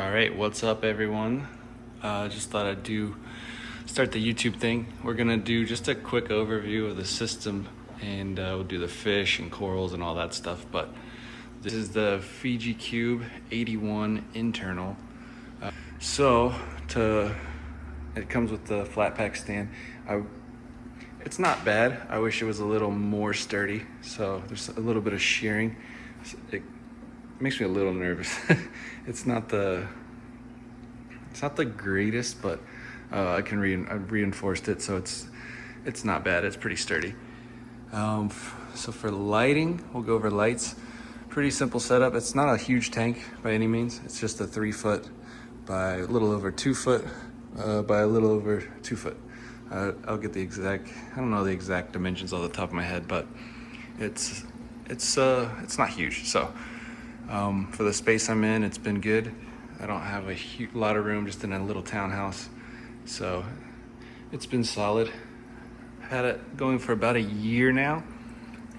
All right, what's up, everyone? Just thought I'd start the YouTube thing. We're gonna do just a quick overview of the system, and we'll do the fish and corals and all that stuff. But this is the Fiji Cube 81 internal. It comes with the flat pack stand. It's not bad. I wish it was a little more sturdy. So there's a little bit of shearing. It makes me a little nervous. It's not the greatest, but I've reinforced it, so it's not bad. It's pretty sturdy. So for lighting, we'll go over lights. Pretty simple setup. It's not a huge tank by any means. It's just a 3 foot by a little over 2 foot by a little over 2 foot. I'll get I don't know the exact dimensions off the top of my head, but it's not huge. So for the space I'm in, it's been good. I don't have a lot of room, just in a little townhouse. So it's been solid. Had it going for about a year now,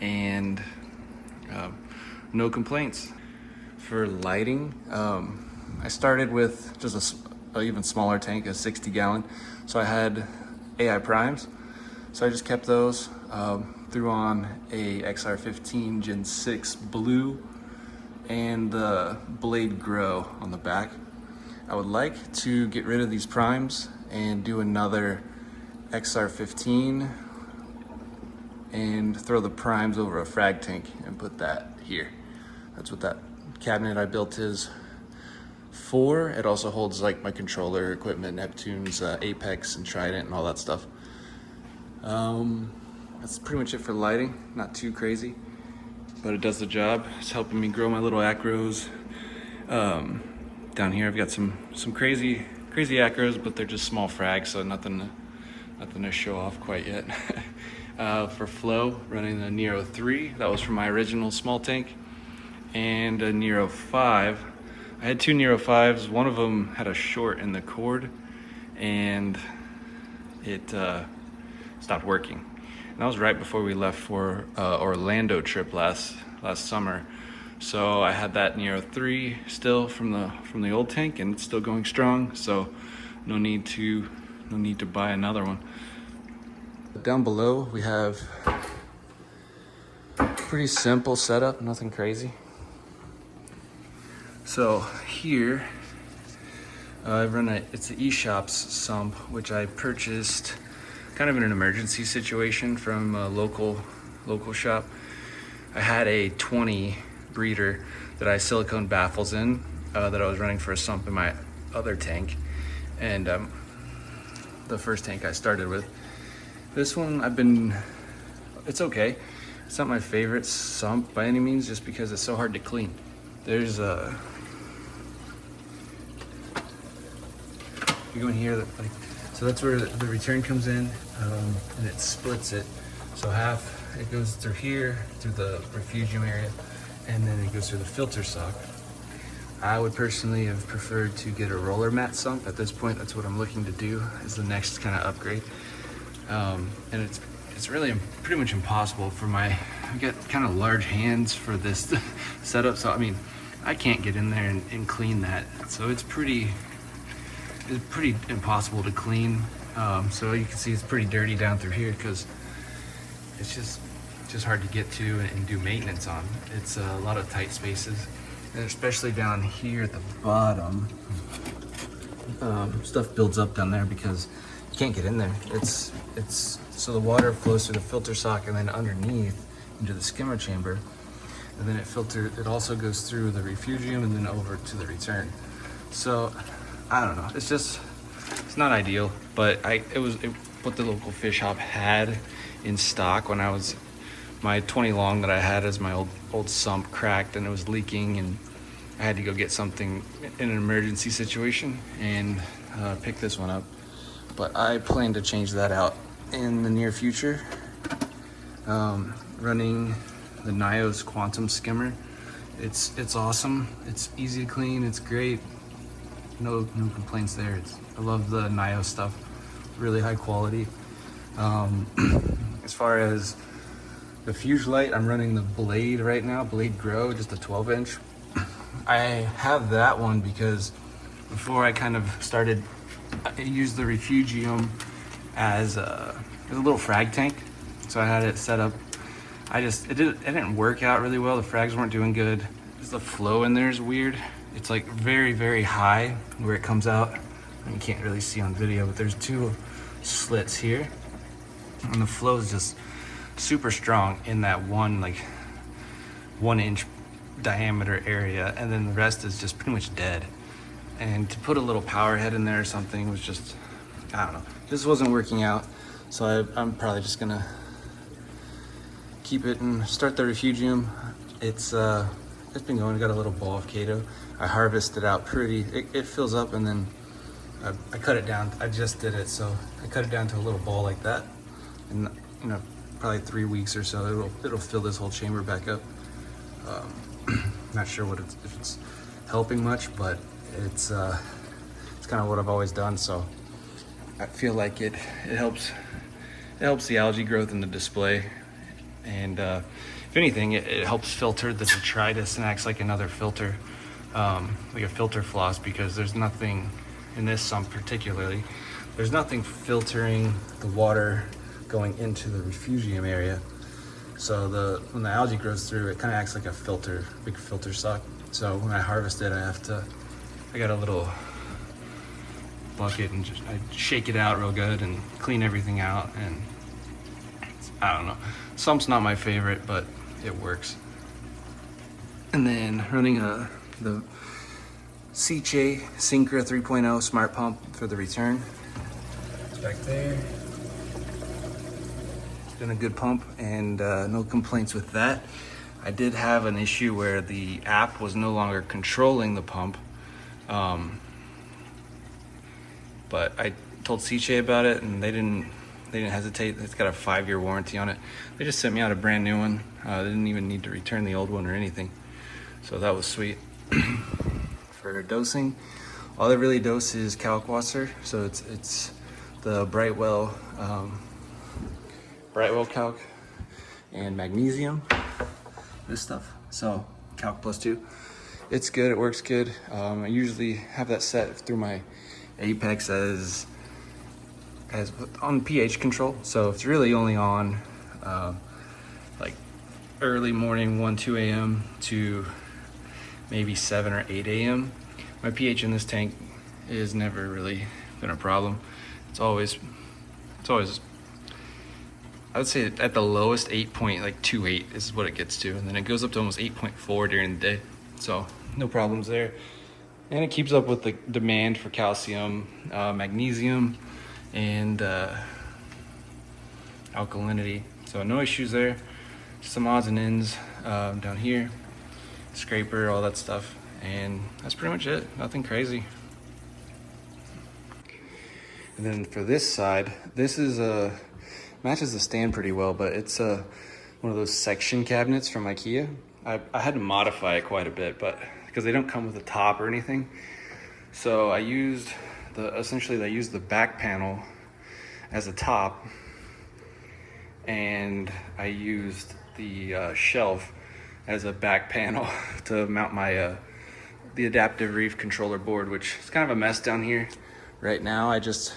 and no complaints. For lighting, I started with just an even smaller tank, a 60 gallon. So I had AI primes. So I just kept those, threw on a XR15 Gen 6 blue and the blade grow on the back. I would like to get rid of these primes and do another XR15 and throw the primes over a frag tank and put that here. That's what that cabinet I built is for. It also holds like my controller equipment, Neptune's Apex and Trident and all that stuff. That's pretty much it for lighting. Not too crazy, but it does the job. It's helping me grow my little acros. Down here I've got some crazy acros, but they're just small frags, so nothing to show off quite yet. For flow, running the Nero 3. That was from my original small tank, and a Nero 5. I had 2 Nero 5s. One of them had a short in the cord, and it stopped working. And that was right before we left for Orlando trip last summer. So I had that Nero 3 still from the old tank, and it's still going strong. So no need to buy another one. Down below we have pretty simple setup, nothing crazy. So here I run it's the eShops sump, which I purchased kind of in an emergency situation from a local shop. I had a 20 breeder that I silicone baffles in that I was running for a sump in my other tank, and the first tank I started with. This one it's okay. It's not my favorite sump by any means, just because it's so hard to clean. There's you go in here, so that's where the return comes in, and it splits it. So half it goes through here, through the refugium area, and then it goes through the filter sock. I would personally have preferred to get a roller mat sump. At this point, that's what I'm looking to do, is the next kind of upgrade. And it's really pretty much impossible for I've got kind of large hands for this setup. So I mean, I can't get in there and clean that. So it's pretty impossible to clean. So you can see it's pretty dirty down through here, because it's just hard to get to and do maintenance on. It's a lot of tight spaces, and especially down here at the bottom, stuff builds up down there because you can't get in there. So the water flows through the filter sock and then underneath into the skimmer chamber, and then it also goes through the refugium and then over to the return. So I don't know, it's not ideal, but it was what the local fish shop had in stock when my 20 long that I had as my old sump cracked and it was leaking, and I had to go get something in an emergency situation and pick this one up. But I plan to change that out in the near future. Running the Nios Quantum skimmer. It's awesome. It's easy to clean. It's great. No complaints there. I love the Nio stuff. Really high quality. As far as the Fuge light, I'm running the Blade right now, Blade Grow, just a 12 inch. I have that one because before I kind of started, I used the refugium as a little frag tank. So I had it set up. It didn't work out really well. The frags weren't doing good. Just the flow in there is weird. It's like very, very high where it comes out. You can't really see on video, but there's 2 slits here. And the flow is just super strong in that one, like 1-inch diameter area. And then the rest is just pretty much dead. And to put a little power head in there or something was just, I don't know, just wasn't working out. So I'm probably just gonna keep it and start the refugium. It's been going. I got a little ball of Kato. I harvested out it fills up, and then I cut it down. I just did it, so I cut it down to a little ball like that, and probably 3 weeks or so it'll fill this whole chamber back up. Not sure if it's helping much, but it's kind of what I've always done. So I feel like it helps the algae growth in the display. And if anything, it helps filter the detritus and acts like another filter, like a filter floss, because there's nothing in this sump particularly. There's nothing filtering the water going into the refugium area. So when the algae grows through, it kind of acts like a filter, big filter sock. So when I harvest it, I got a little bucket and I shake it out real good and clean everything out. And I don't know. Sump's not my favorite, but it works. And then running the Fiji Syncra 3.0 smart pump for the return. It's back there. It's been a good pump, and no complaints with that. I did have an issue where the app was no longer controlling the pump. But I told Fiji about it, and they didn't hesitate. It's got a 5-year warranty on it. They just sent me out a brand new one. They didn't even need to return the old one or anything. So that was sweet. For dosing, all that really dose is Kalkwasser. So it's the Brightwell calc and magnesium, this stuff. So calc +2. It's good, it works good. I usually have that set through my Apex as on pH control. So it's really only on like early morning 1-2 a.m. to maybe 7 or 8 a.m. My pH in this tank is never really been a problem. It's always I would say at the lowest 8.28 is what it gets to, and then it goes up to almost 8.4 during the day. So no problems there. And it keeps up with the demand for calcium, magnesium, and alkalinity. So no issues there. Some odds and ends down here, scraper, all that stuff, and that's pretty much it. Nothing crazy. And then for this side, this is matches the stand pretty well, but it's one of those section cabinets from IKEA. I had to modify it quite a bit, but because they don't come with a top or anything, so I used the back panel as a top, and I used the shelf as a back panel to mount my the adaptive reef controller board, which is kind of a mess down here right now. I just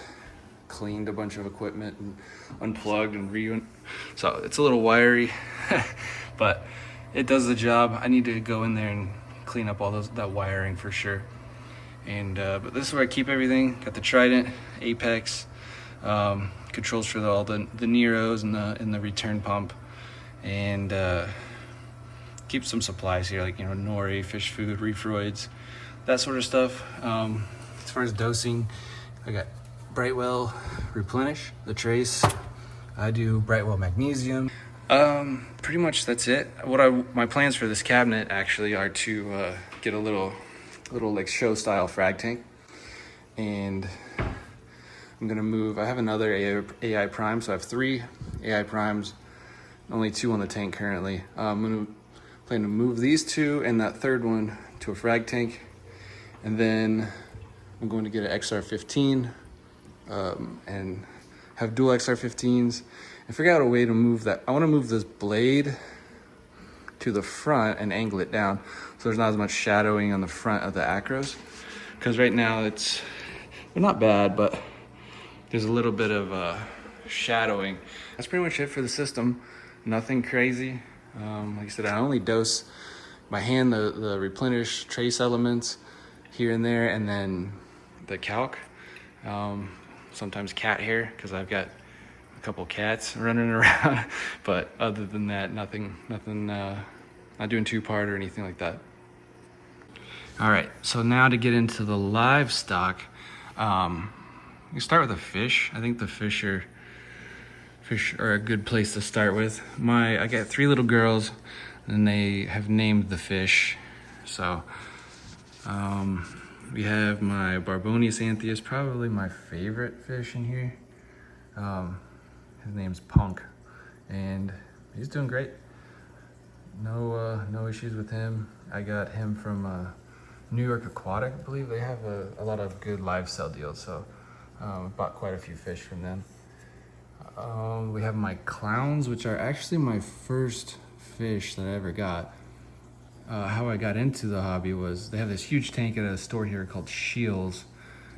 cleaned a bunch of equipment and unplugged and so it's a little wiry, but it does the job. I need to go in there and clean up all that wiring for sure. And but this is where I keep everything. Got the Trident, Apex, controls for all the Neros and the return pump, and keep some supplies here, like nori, fish food, reefroids, that sort of stuff. As far as dosing, I got Brightwell Replenish, the Trace. I do Brightwell Magnesium. Pretty much that's it. My plans for this cabinet actually are to get a little like show style frag tank, and I'm gonna move. I have another AI prime, so I have 3 AI primes, only 2 on the tank currently. I'm gonna plan to move these 2 and that 3rd one to a frag tank, and then I'm going to get an XR15 and have dual XR15s. And figure out a way to move that. I want to move this blade to the front and angle it down so there's not as much shadowing on the front of the acros, because right now they're not bad, but there's a little bit of shadowing. That's pretty much it for the system. Nothing crazy. Like I said, I only dose by hand the replenish trace elements here and there, and then the calc. Sometimes cat hair, because I've got a couple cats running around. But other than that, nothing, not doing two-part or anything like that. All right, so now to get into the livestock, we start with the fish. I think the fish are a good place to start with. I got 3 little girls, and they have named the fish. So we have my Barbonius antheus, probably my favorite fish in here. His name's Punk, and he's doing great. No issues with him. I got him from New York Aquatic, I believe. They have a lot of good live sell deals, so bought quite a few fish from them. We have my clowns, which are actually my first fish that I ever got. How I got into the hobby was they have this huge tank at a store here called Shields,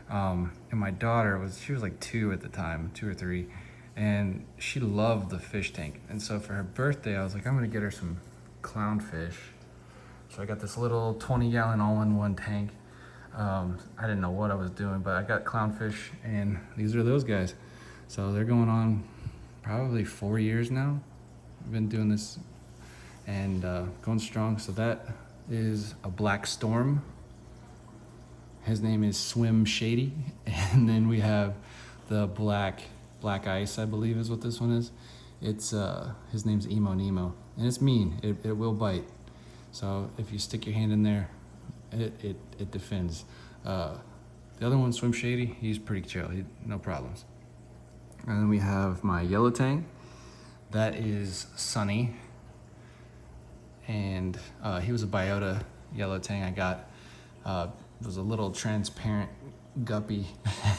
and my daughter she was like 2 at the time, 2 or 3, and she loved the fish tank. And so for her birthday, I was like, I'm gonna get her some clownfish. So I got this little 20-gallon all-in-one tank. I didn't know what I was doing, but I got clownfish, and these are those guys. So they're going on probably 4 years now. I've been doing this and going strong. So that is a black storm. His name is Swim Shady. And then we have the black ice, I believe is what this one is. It's his name's Emo Nemo, and it's mean. It will bite. So if you stick your hand in there, it defends. The other one, Swim Shady, he's pretty chill. No problems. And then we have my yellow tang. That is Sunny. And he was a biota yellow tang I got. It was a little transparent guppy,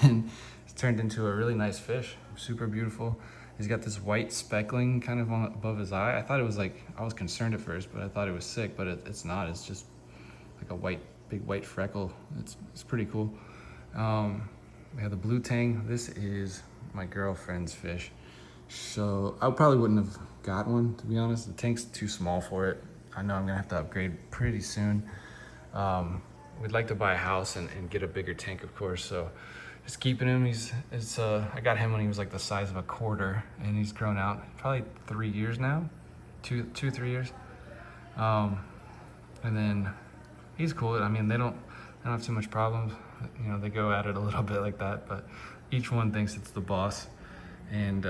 and it's turned into a really nice fish. Super beautiful. He's got this white speckling kind of above his eye. I thought it was I was concerned at first, but I thought it was sick, but it's not. It's just like a big white freckle. It's pretty cool. We have the blue tang. This is my girlfriend's fish. So I probably wouldn't have got one, to be honest. The tank's too small for it. I know I'm gonna have to upgrade pretty soon. We'd like to buy a house and get a bigger tank, of course. So just keeping him. I got him when he was like the size of a quarter, and he's grown out probably 3 years now, 3 years. And then he's cool. I mean, they don't have too much problems. You know, they go at it a little bit like that, but each one thinks it's the boss. And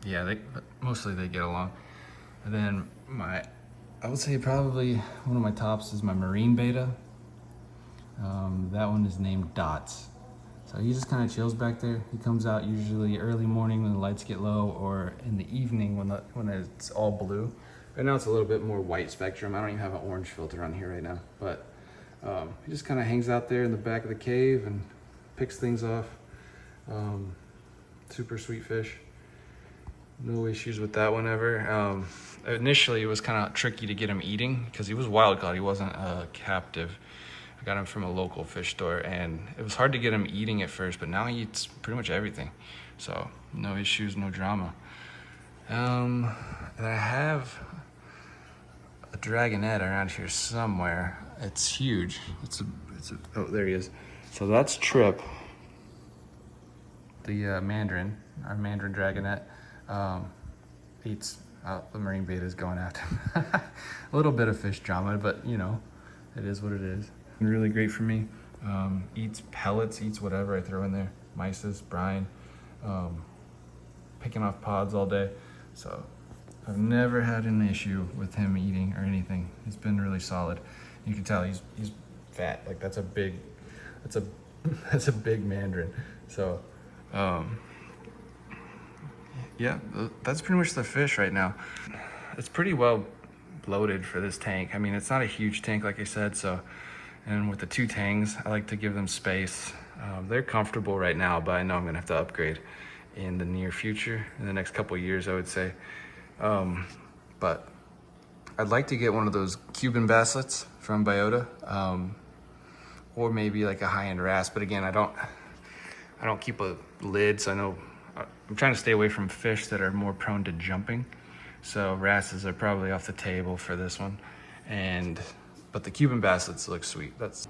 yeah, mostly they get along. And then I would say probably one of my tops is my marine beta. That one is named Dots. So he just kind of chills back there. He comes out usually early morning when the lights get low, or in the evening when it's all blue. Right now it's a little bit more white spectrum. I don't even have an orange filter on here right now, but he just kind of hangs out there in the back of the cave and picks things off. Super sweet fish. No issues with that one ever. Initially, it was kind of tricky to get him eating because he was wild caught. He wasn't captive. I got him from a local fish store, and it was hard to get him eating at first, but now he eats pretty much everything. So no issues, no drama. And I have a dragonette around here somewhere. It's huge. Oh, there he is. So that's Trip, the mandarin, our mandarin dragonette. Eats the marine beta is going after him. A little bit of fish drama, but you know, it is what it is. Really great for me. Eats pellets, eats whatever I throw in there. Mysis, brine, picking off pods all day. So I've never had an issue with him eating or anything. He's been really solid. You can tell he's fat. Like that's a big mandarin. So yeah, that's pretty much the fish right now. It's pretty well bloated for this tank. I mean, it's not a huge tank, like I said, so, and with the 2 tangs, I like to give them space. They're comfortable right now, but I know I'm gonna have to upgrade in the near future, in the next couple of years, I would say. But I'd like to get one of those Cuban basslets from Biota, or maybe like a high-end wrasse. But again, I don't keep a lid, so I know I'm trying to stay away from fish that are more prone to jumping. So wrasses are probably off the table for this one. But the Cuban bassets look sweet. That's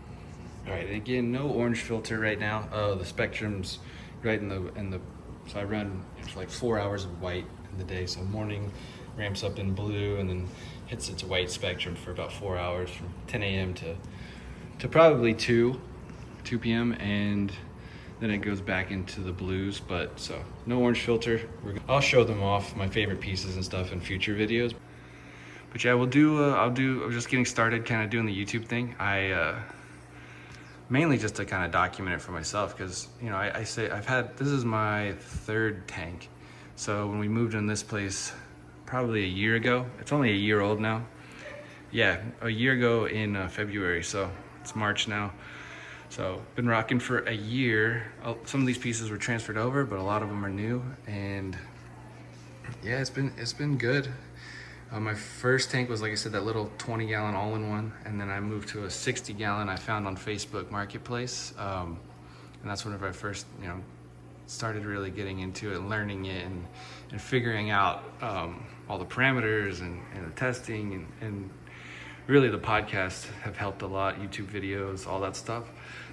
all right. Again, no orange filter right now. The spectrum's right in the. So I run like 4 hours of white in the day. So morning ramps up in blue and then hits its white spectrum for about 4 hours from 10 a.m. to probably 2 p.m. and then it goes back into the blues. But so no orange filter. I'll show them off my favorite pieces and stuff in future videos. But yeah, I'm just getting started kind of doing the YouTube thing. Mainly just to kind of document it for myself, because this is my 3rd tank. So when we moved in this place probably a year ago, it's only a year old now. Yeah, a year ago in February, so it's March now. So been rocking for a year. Some of these pieces were transferred over, but a lot of them are new, and yeah, it's been good. My first tank was, like I said, that little 20-gallon all-in-one, and then I moved to a 60-gallon I found on Facebook Marketplace, and that's whenever I first, started really getting into it and learning it and figuring out all the parameters and the testing and really the podcasts have helped a lot, YouTube videos, all that stuff.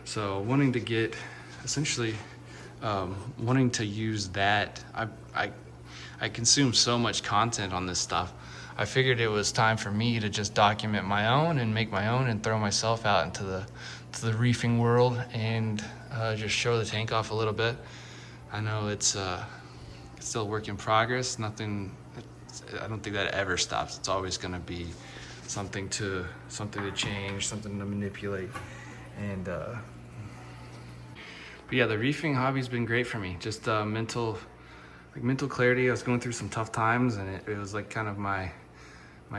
So wanting to get, essentially, wanting to use that, I consume so much content on this stuff. I figured it was time for me to just document my own and make my own and throw myself out into the reefing world and just show the tank off a little bit. I know it's still a work in progress. I don't think that ever stops. It's always going to be something to change, something to manipulate. And but yeah, the reefing hobby's been great for me. Just mental clarity. I was going through some tough times, and it was like kind of my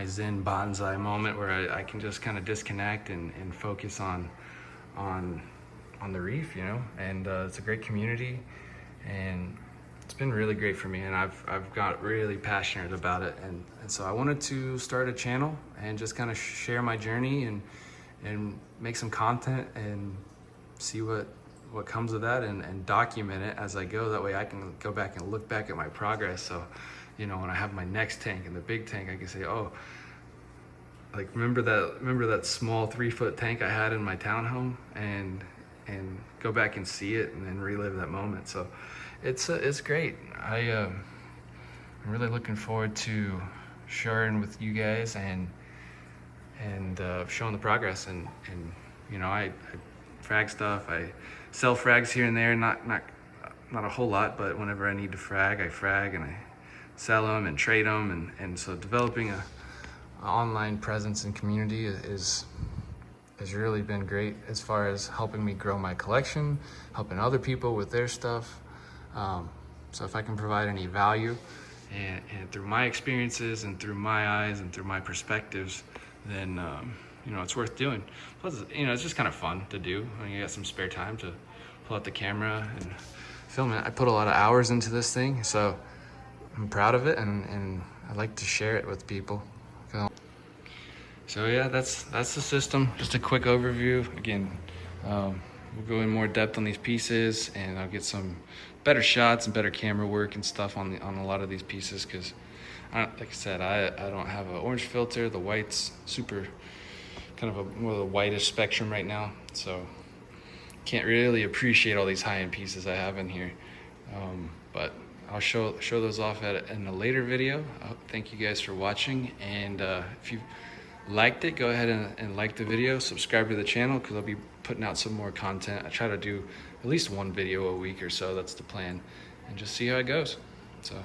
Zen bonsai moment where I can just kind of disconnect and focus on the reef, and it's a great community, and it's been really great for me, and I've got really passionate about it, and so I wanted to start a channel and just kind of share my journey and make some content and see what comes of that and document it as I go. That way I can go back and look back at my progress. So, when I have my next tank and the big tank, I can say, oh, like remember that small 3-foot tank I had in my townhome, and go back and see it and then relive that moment. So it's great. I'm really looking forward to sharing with you guys and showing the progress and I frag stuff. I sell frags here and there, not a whole lot, but whenever I need to frag, I frag and I sell them and trade them, and so developing a online presence and community has really been great as far as helping me grow my collection, helping other people with their stuff. So if I can provide any value and through my experiences and through my eyes and through my perspectives, then it's worth doing. Plus, it's just kind of fun to do when you got some spare time to pull out the camera and film it. I put a lot of hours into this thing, so I'm proud of it, and I like to share it with people. So yeah, that's the system. Just a quick overview. Again, we'll go in more depth on these pieces, and I'll get some better shots and better camera work and stuff on a lot of these pieces, because like I said, I don't have an orange filter. The white's super kind of more of the whitish spectrum right now, so can't really appreciate all these high-end pieces I have in here. But I'll show those off in a later video. Thank you guys for watching, and if you liked it, go ahead and like the video, subscribe to the channel, because I'll be putting out some more content. I try to do at least one video a week or so. That's the plan, and just see how it goes. So